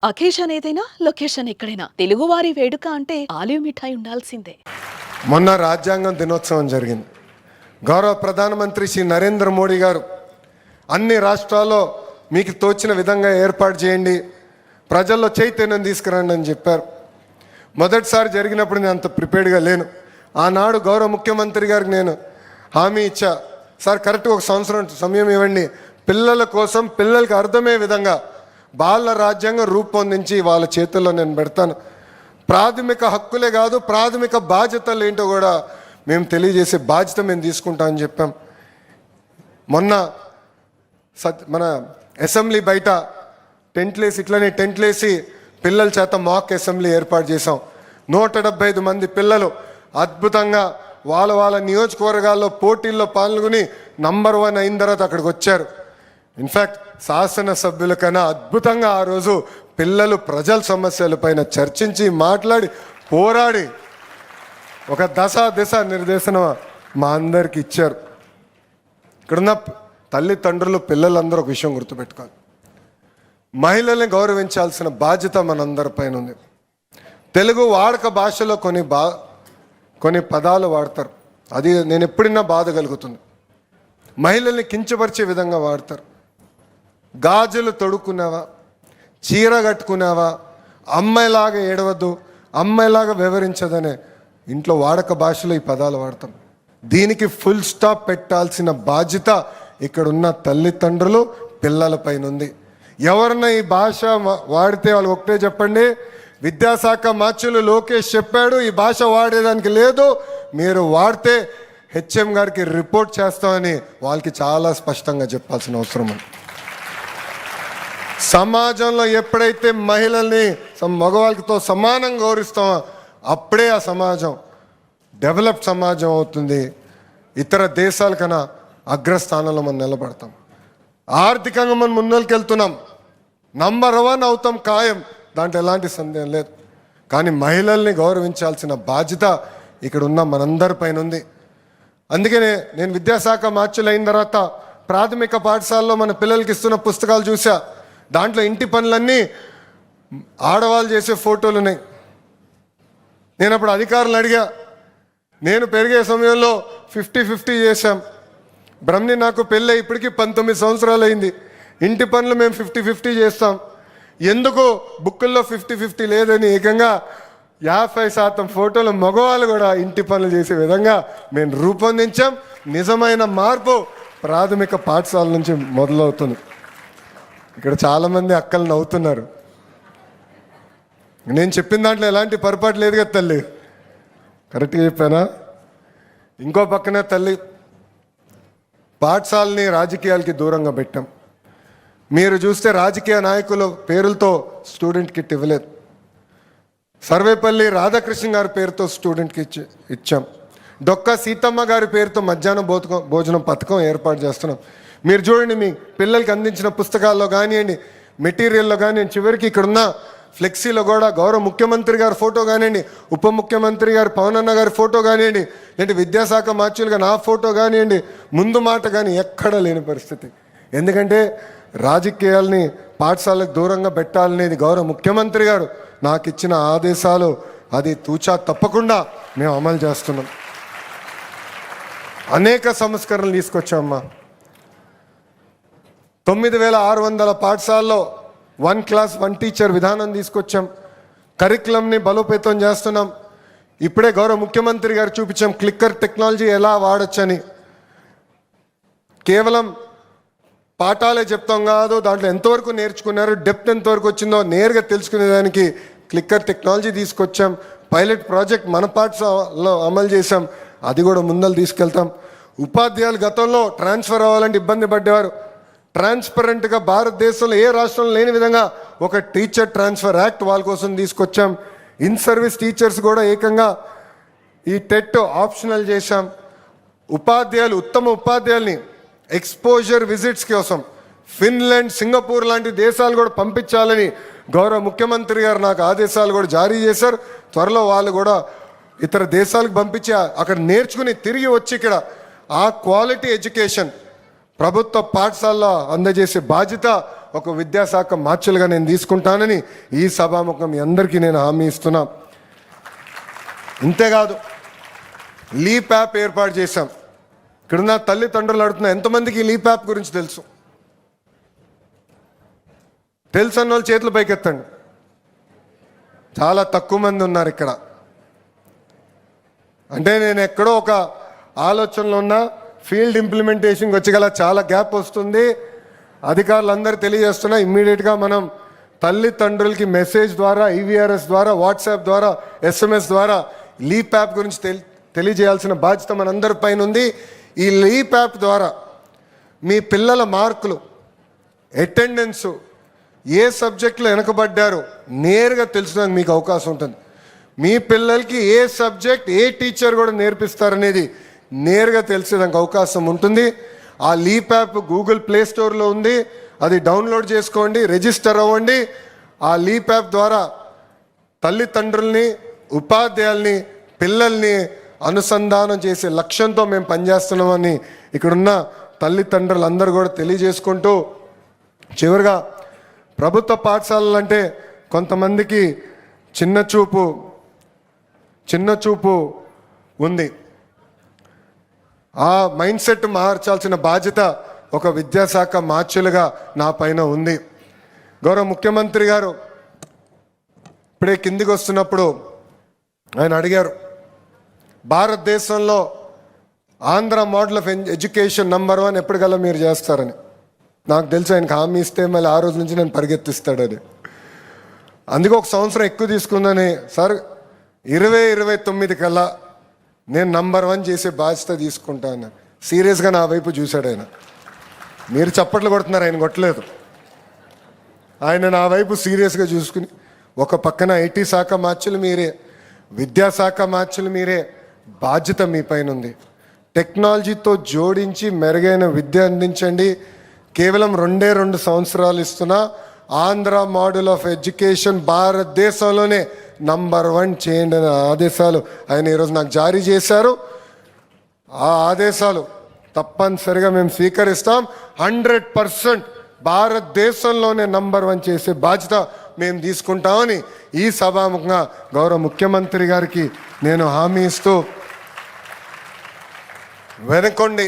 Occasion ఏదైనా location ఎక్కడైనా తెలుగువారి వేడుక అంటే ఆలివ్ మిఠాయి ఉండాల్సిందే. మొన్న రాజ్యాంగం దినోత్సవం జరిగింది. గౌరవ ప్రధానమంత్రి శ్రీ నరేంద్ర మోడీ గారు అన్ని రాష్ట్రాల్లో మీకు తోచిన విధంగా ఏర్పాటు చేయండి, ప్రజల్లో చైతన్యం తీసుకురండి అని చెప్పారు. మొదటిసారి జరిగినప్పుడు నేను అంత ప్రిపేర్డ్గా లేను. ఆనాడు గౌరవ ముఖ్యమంత్రి గారికి నేను హామీ ఇచ్చా, సార్ కరెక్ట్గా ఒక సంవత్సరం సమయం ఇవ్వండి, పిల్లల కోసం పిల్లలకి అర్థమయ్యే విధంగా బాల రాజ్యాంగం రూపొందించి వాళ్ళ చేతుల్లో నేను పెడతాను. ప్రాథమిక హక్కులే కాదు, ప్రాథమిక బాధ్యతలు ఏంటో కూడా మేము తెలియజేసే బాధ్యత మేము తీసుకుంటామని చెప్పాం. మొన్న మన అసెంబ్లీ బయట టెంట్లేసి పిల్లల చేత మాక్ అసెంబ్లీ ఏర్పాటు చేసాం. 175 మంది పిల్లలు అద్భుతంగా వాళ్ళ నియోజకవర్గాల్లో పోటీల్లో పాల్గొని నంబర్ 1 అయిన తర్వాత అక్కడికి వచ్చారు. ఇన్ఫ్యాక్ట్ శాసనసభ్యుల కన్నా అద్భుతంగా ఆ రోజు పిల్లలు ప్రజల సమస్యలపైన చర్చించి మాట్లాడి పోరాడి ఒక దిశ నిర్దేశనం మా అందరికి ఇచ్చారు. ఇక్కడున్న తల్లిదండ్రులు పిల్లలందరూ ఒక విషయం గుర్తుపెట్టుకోవాలి, మహిళల్ని గౌరవించాల్సిన బాధ్యత మనందరిపైన ఉంది. తెలుగు వాడక భాషలో కొన్ని పదాలు వాడతారు, అది నేను ఎప్పుడైనా బాధ కలుగుతుంది. మహిళల్ని కించపరిచే విధంగా వాడతారు. గాజులు తొడుక్కున్నావా, చీర కట్టుకున్నావా, అమ్మాయిలాగా ఏడవద్దు, అమ్మాయిలాగా వివరించదనే ఇంట్లో వాడక భాషలో ఈ పదాలు వాడతాం. దీనికి ఫుల్ స్టాప్ పెట్టాల్సిన బాధ్యత ఇక్కడున్న తల్లిదండ్రులు పిల్లలపైన ఉంది. ఎవరన్నా ఈ భాష వాడితే వాళ్ళు ఒకటే చెప్పండి, విద్యాశాఖ మంత్రులు లోకేష్ చెప్పాడు ఈ భాష వాడేదానికి లేదు, మీరు వాడితే హెచ్ఎం గారికి రిపోర్ట్ చేస్తామని వాళ్ళకి చాలా స్పష్టంగా చెప్పాల్సిన అవసరం ఉంది. సమాజంలో ఎప్పుడైతే మహిళల్ని మగవాళ్ళతో సమానంగా గౌరవిస్తామో అప్పుడే ఆ సమాజం డెవలప్డ్ సమాజం అవుతుంది. ఇతర దేశాల కన్నా అగ్రస్థానంలో మనం నిలబడతాం. ఆర్థికంగా మనం ముందరికి వెళ్తున్నాం, నంబర్ 1 అవుతాం ఖాయం, దాంట్లో ఎలాంటి సందేహం లేదు. కానీ మహిళల్ని గౌరవించాల్సిన బాధ్యత ఇక్కడ ఉన్న మనందరిపైన ఉంది. అందుకనే నేను విద్యాశాఖ మార్చులు అయిన తర్వాత ప్రాథమిక పాఠశాలలో మన పిల్లలకి ఇస్తున్న పుస్తకాలు చూసా, దాంట్లో ఇంటి పనులన్నీ ఆడవాళ్ళు చేసే ఫోటోలు ఉన్నాయి. నేను అప్పుడు అధికారులు అడిగా, నేను పెరిగే సమయంలో 50-50 చేశాం. బ్రహ్మని నాకు పెళ్ళి ఇప్పటికీ 19 సంవత్సరాలు అయింది. ఇంటి పనులు మేము 50-50 చేస్తాం, ఎందుకు బుక్కుల్లో 50-50 లేదని ఏకంగా 50% ఫోటోలు మగవాళ్ళు కూడా ఇంటి పనులు చేసే విధంగా మేము రూపొందించాం. నిజమైన మార్పు ప్రాథమిక పాఠశాల నుంచి మొదలవుతుంది. ఇక్కడ చాలామంది అక్కలు నవ్వుతున్నారు, నేను చెప్పిన దాంట్లో ఎలాంటి పొరపాటు లేదు కదా తల్లి, కరెక్ట్గా చెప్పానా? ఇంకో పక్కనే తల్లి పాఠశాలని రాజకీయాలకి దూరంగా పెట్టాం. మీరు చూస్తే రాజకీయ నాయకుల పేరులతో స్టూడెంట్ కిట్ ఇవ్వలేదు. సర్వేపల్లి రాధాకృష్ణ గారి పేరుతో స్టూడెంట్కి ఇచ్చాం. డొక్కా సీతమ్మ గారి పేరుతో మధ్యాహ్నం భోజనం పథకం ఏర్పాటు చేస్తున్నాం. మీరు చూడండి, మీ పిల్లలకి అందించిన పుస్తకాల్లో కానివ్వండి, మెటీరియల్లో కానివ్వండి, చివరికి ఇక్కడున్న ఫ్లెక్సీలో కూడా గౌరవ ముఖ్యమంత్రి గారి ఫోటో కానివ్వండి, ఉప ముఖ్యమంత్రి గారు పవన్ అన్న గారి ఫోటో కానివ్వండి, లేదంటే విద్యాశాఖ మార్చులుగా నా ఫోటో కానివ్వండి, ముందు మాట కానీ ఎక్కడా లేని పరిస్థితి. ఎందుకంటే రాజకీయాల్ని పాఠశాలకు దూరంగా పెట్టాలనేది గౌరవ ముఖ్యమంత్రి గారు నాకు ఇచ్చిన ఆదేశాలు, అది తూచా తప్పకుండా మేము అమలు చేస్తున్నాం. అనేక సంస్కరణలు తీసుకొచ్చామ్మా. 9600 పాఠశాలలో 1 క్లాస్ 1 టీచర్ విధానం తీసుకొచ్చాం. కరికులంని బలోపేతం చేస్తున్నాం. ఇప్పుడే గౌరవ ముఖ్యమంత్రి గారు చూపించాం క్లిక్కర్ టెక్నాలజీ ఎలా వాడచ్చని. కేవలం పాఠాలే చెప్తాం కాదు, దాంట్లో ఎంతవరకు నేర్చుకున్నారు, డెప్త్ ఎంతవరకు వచ్చిందో నేరుగా తెలుసుకునేదానికి క్లిక్కర్ టెక్నాలజీ తీసుకొచ్చాం. పైలట్ ప్రాజెక్ట్ మన పాఠశాలలో అమలు చేశాం, అది కూడా ముందలు తీసుకెళ్తాం. ఉపాధ్యాయులు గతంలో ట్రాన్స్ఫర్ అవ్వాలంటే ఇబ్బంది పడ్డేవారు. ట్రాన్స్పరెంట్గా భారతదేశంలో ఏ రాష్ట్రంలో లేని విధంగా ఒక టీచర్ ట్రాన్స్ఫర్ యాక్ట్ వాళ్ళ కోసం తీసుకొచ్చాం. ఇన్ సర్వీస్ టీచర్స్ కూడా ఏకంగా ఈ టెట్ ఆప్షనల్ చేశాం. ఉత్తమ ఉపాధ్యాయుల్ని ఎక్స్పోజర్ విజిట్స్ కోసం ఫిన్లాండ్, సింగపూర్ లాంటి దేశాలు కూడా పంపించాలని గౌరవ ముఖ్యమంత్రి గారు నాకు ఆదేశాలు కూడా జారీ చేశారు. త్వరలో వాళ్ళు కూడా ఇతర దేశాలకు పంపించి అక్కడ నేర్చుకుని తిరిగి వచ్చి ఇక్కడ ఆ క్వాలిటీ ఎడ్యుకేషన్ ప్రభుత్వ పాఠశాలలో అందజేసే బాధ్యత ఒక విద్యాశాఖ మార్చులుగా నేను తీసుకుంటానని ఈ సభాముఖం మీ అందరికీ నేను హామీ ఇస్తున్నా. ఇంతేకాదు లీప్ యాప్ ఏర్పాటు చేశాం. ఇక్కడున్న తల్లిదండ్రులు అడుగుతున్నా, ఎంతమందికి లీప్ యాప్ గురించి తెలుసు అన్న వాళ్ళు చేతులు పైకెత్తండి. చాలా తక్కువ మంది ఉన్నారు ఇక్కడ. అంటే నేను ఎక్కడో ఒక ఆలోచనలో ఉన్నా, ఫీల్డ్ ఇంప్లిమెంటేషన్కి వచ్చి చాలా గ్యాప్ వస్తుంది. అధికారులందరూ తెలియజేస్తున్నా, ఇమ్మీడియట్గా మనం తల్లిదండ్రులకి మెసేజ్ ద్వారా, IVRS ద్వారా, వాట్సాప్ ద్వారా, SMS ద్వారా లీప్ యాప్ గురించి తెలియజేయాల్సిన బాధ్యత మనందరి పైన ఉంది. ఈ లీప్ యాప్ ద్వారా మీ పిల్లల మార్కులు, అటెండెన్సు, ఏ సబ్జెక్టులో వెనకబడ్డారు నేరుగా తెలుసుకోవడానికి మీకు అవకాశం ఉంటుంది. మీ పిల్లలకి ఏ సబ్జెక్ట్, ఏ టీచర్ కూడా నేర్పిస్తారనేది నేరుగా తెలిసేదానికి అవకాశం ఉంటుంది. ఆ లీప్ యాప్ గూగుల్ ప్లే స్టోర్లో ఉంది, అది డౌన్లోడ్ చేసుకోండి, రిజిస్టర్ అవ్వండి. ఆ లీప్ యాప్ ద్వారా తల్లిదండ్రుల్ని, ఉపాధ్యాయుల్ని, పిల్లల్ని అనుసంధానం చేసే లక్ష్యంతో మేము పనిచేస్తున్నామని ఇక్కడున్న తల్లిదండ్రులందరూ కూడా తెలియజేసుకుంటూ, చివరిగా ప్రభుత్వ పాఠశాలలు అంటే కొంతమందికి చిన్న చూపు ఉంది. ఆ మైండ్ సెట్ మార్చాల్సిన బాధ్యత ఒక విద్యాశాఖ మార్చులుగా నా పైన ఉంది. గౌరవ ముఖ్యమంత్రి గారు ఇప్పుడే కిందికి వస్తున్నప్పుడు ఆయన అడిగారు, భారతదేశంలో Andhra model of education number 1 ఎప్పటికల్లా మీరు చేస్తారని. నాకు తెలుసు ఆయనకు హామీ ఇస్తే మళ్ళీ ఆ రోజు నుంచి నేను పరిగెత్తిస్తాడని. అందుకే ఒక సంవత్సరం ఎక్కువ తీసుకుందని. సార్ 2029 కల్లా నేను నంబర్ 1 చేసే బాధ్యత తీసుకుంటాను. సీరియస్గా నా వైపు చూశాడు ఆయన. మీరు చప్పట్లు కొడుతున్నారు, ఆయన కొట్టలేదు. ఆయన నా వైపు సీరియస్గా చూసుకుని, ఒక పక్కన IT శాఖ మార్చులు మీరే, విద్యాశాఖ మార్చులు మీరే, బాధ్యత మీ పైన ఉంది. టెక్నాలజీతో జోడించి మెరుగైన విద్య అందించండి. కేవలం 2 సంవత్సరాలు ఇస్తున్నా ఆంధ్ర మోడల్ ఆఫ్ ఎడ్యుకేషన్ భారతదేశంలోనే నంబర్ 1 చేయండి అనే ఆదేశాలు ఆయన ఈరోజు నాకు జారీ చేశారు. ఆ ఆదేశాలు తప్పనిసరిగా మేము స్వీకరిస్తాం. 100% భారతదేశంలోనే నంబర్ 1 చేసే బాధ్యత మేము తీసుకుంటామని ఈ సభాముఖంగా గౌరవ ముఖ్యమంత్రి గారికి నేను హామీ ఇస్తూ, వెనుకొండి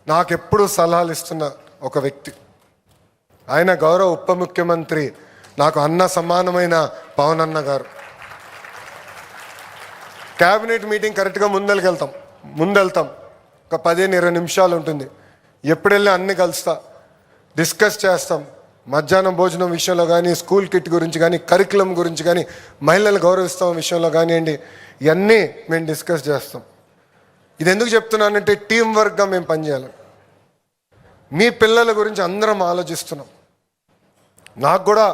నాకెప్పుడు సలహాలు ఇస్తున్న ఒక వ్యక్తి, ఆయన గౌరవ ఉప ముఖ్యమంత్రి, నాకు అన్న సమానమైన పవన్ అన్న గారు. క్యాబినెట్ మీటింగ్ కరెక్ట్గా ముందెళ్తాం. ఒక 15-20 నిమిషాలు ఉంటుంది. ఎప్పుడు వెళ్ళి అన్ని కలుస్తా, డిస్కస్ చేస్తాం. మధ్యాహ్నం భోజనం విషయంలో కానీ, స్కూల్ కిట్ గురించి కానీ, కరికులం గురించి కానీ, మహిళలు గౌరవిస్తాం విషయంలో కానివ్వండి, ఇవన్నీ మేము డిస్కస్ చేస్తాం. ఇది ఎందుకు చెప్తున్నానంటే టీం వర్క్గా మేము పనిచేయాలి. మీ పిల్లల గురించి అందరం ఆలోచిస్తున్నాం. నాకు కూడా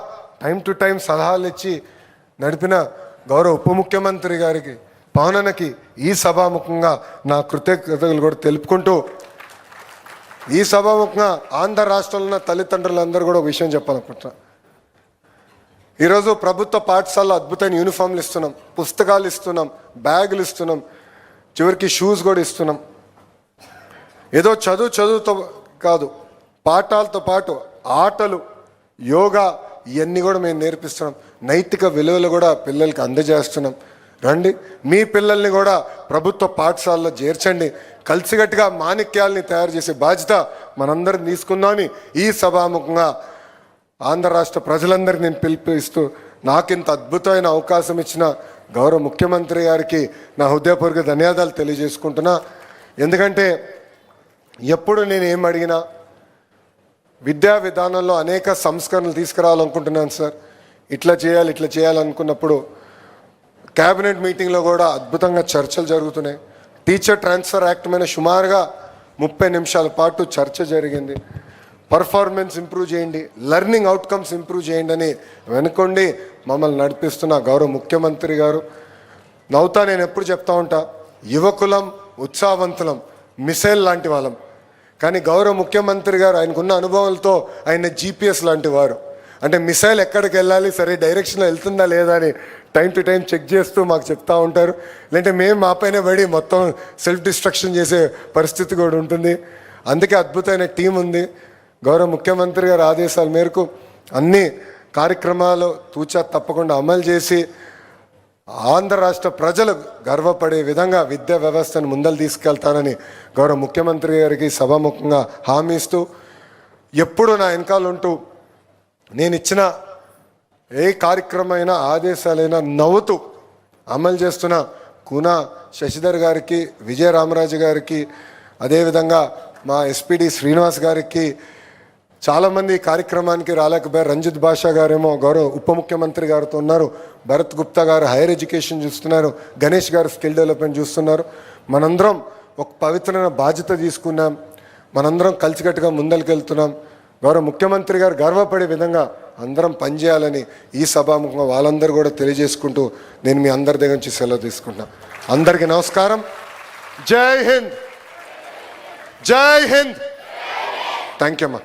టైం టు టైం సలహాలు ఇచ్చి నడిపిన గౌరవ ఉప ముఖ్యమంత్రి గారికి, పవనన్నకి ఈ సభాముఖంగా నా కృతజ్ఞతలు కూడా తెలుపుకుంటూ, ఈ సభాముఖంగా ఆంధ్ర రాష్ట్రంలో ఉన్న తల్లిదండ్రులందరూ కూడా ఒక విషయం చెప్పాలనుకుంటున్నా. ఈరోజు ప్రభుత్వ పాఠశాలలో అద్భుతమైన యూనిఫామ్లు ఇస్తున్నాం, పుస్తకాలు ఇస్తున్నాం, బ్యాగులు ఇస్తున్నాం, చివరికి షూస్ కూడా ఇస్తున్నాం. ఏదో చదువుతో కాదు, పాఠాలతో పాటు ఆటలు, యోగా, ఇవన్నీ కూడా మేము నేర్పిస్తున్నాం. నైతిక విలువలు కూడా పిల్లలకి అందజేస్తున్నాం. రండి, మీ పిల్లల్ని కూడా ప్రభుత్వ పాఠశాలలో చేర్చండి. కలిసికట్టుగా మాణిక్యాలని తయారు చేసే బాధ్యత మనందరం తీసుకుందామని ఈ సభాముఖంగా ఆంధ్ర రాష్ట్ర ప్రజలందరికీ నేను పిలుపునిస్తూ, నాకింత అద్భుతమైన అవకాశం ఇచ్చిన గౌరవ ముఖ్యమంత్రి గారికి నా హృదయపూర్వక ధన్యవాదాలు తెలియజేసుకుంటున్నా. ఎందుకంటే ఎప్పుడు నేను ఏం అడిగినా విద్యా విధానంలో అనేక సంస్కరణలు తీసుకురావాలనుకుంటున్నాను సార్. ఇట్లా చేయాలనుకున్నప్పుడు క్యాబినెట్ మీటింగ్లో కూడా అద్భుతంగా చర్చలు జరుగుతున్నాయి. టీచర్ ట్రాన్స్ఫర్ యాక్ట్ మీద సుమారుగా 30 నిమిషాల పాటు చర్చ జరిగింది. పర్ఫార్మెన్స్ ఇంప్రూవ్ చేయండి, లెర్నింగ్ అవుట్కమ్స్ ఇంప్రూవ్ చేయండి అని వెనుకొండి మమ్మల్ని నడిపిస్తున్న గౌరవ ముఖ్యమంత్రి గారు. నవ్వుతా నేను ఎప్పుడు చెప్తా ఉంటా, యువకులం, ఉత్సాహవంతులం, మిసైల్ లాంటి వాళ్ళం. కానీ గౌరవ ముఖ్యమంత్రి గారు ఆయనకున్న అనుభవాలతో ఆయన GPS లాంటి వారు. అంటే మిసైల్ ఎక్కడికి వెళ్ళాలి, సరే డైరెక్షన్లో వెళ్తుందా లేదా అని టైం టు టైం చెక్ చేస్తూ మాకు చెప్తా ఉంటారు. లేదంటే మేము మా పైన పడి మొత్తం సెల్ఫ్ డిస్ట్రక్షన్ చేసే పరిస్థితి కూడా ఉంటుంది. అందుకే అద్భుతమైన టీం ఉంది. గౌరవ ముఖ్యమంత్రి గారి ఆదేశాల మేరకు అన్ని కార్యక్రమాలు తూచా తప్పకుండా అమలు చేసి ఆంధ్ర రాష్ట్ర ప్రజలు గర్వపడే విధంగా విద్యా వ్యవస్థను ముందలు తీసుకెళ్తానని గౌరవ ముఖ్యమంత్రి గారికి సభాముఖంగా హామీ ఇస్తూ ఎప్పుడు నా వెనకాల ఉంటూ నేను ఇచ్చిన ఏ కార్యక్రమమైన ఆదేశాలైనా నవ్వుతూ అమలు చేస్తున్న కూనా శశిధర్ గారికి, విజయ రామరాజు గారికి, అదేవిధంగా మా ఎస్పీడి శ్రీనివాస్ గారికి, చాలామంది ఈ కార్యక్రమానికి రాలేకపోయారు. రంజిత్ భాషా గారేమో గౌరవ ఉప ముఖ్యమంత్రి గారితో ఉన్నారు, భరత్ గుప్తా గారు హైయర్ ఎడ్యుకేషన్ చూస్తున్నారు, గణేష్ గారు స్కిల్ డెవలప్మెంట్ చూస్తున్నారు. మనందరం ఒక పవిత్రమైన బాధ్యత తీసుకున్నాం, మనందరం కలిసికట్టుగా ముందరికి గౌరవ ముఖ్యమంత్రి గారు గర్వపడే విధంగా అందరం పనిచేయాలని ఈ సభాముఖంగా వాళ్ళందరూ కూడా తెలియజేసుకుంటూ నేను మీ అందరి దగ్గర నుంచి సెలవు తీసుకుంటున్నా. అందరికీ నమస్కారం. జై హింద్, జై హింద్. థ్యాంక్ యూ అమ్మా.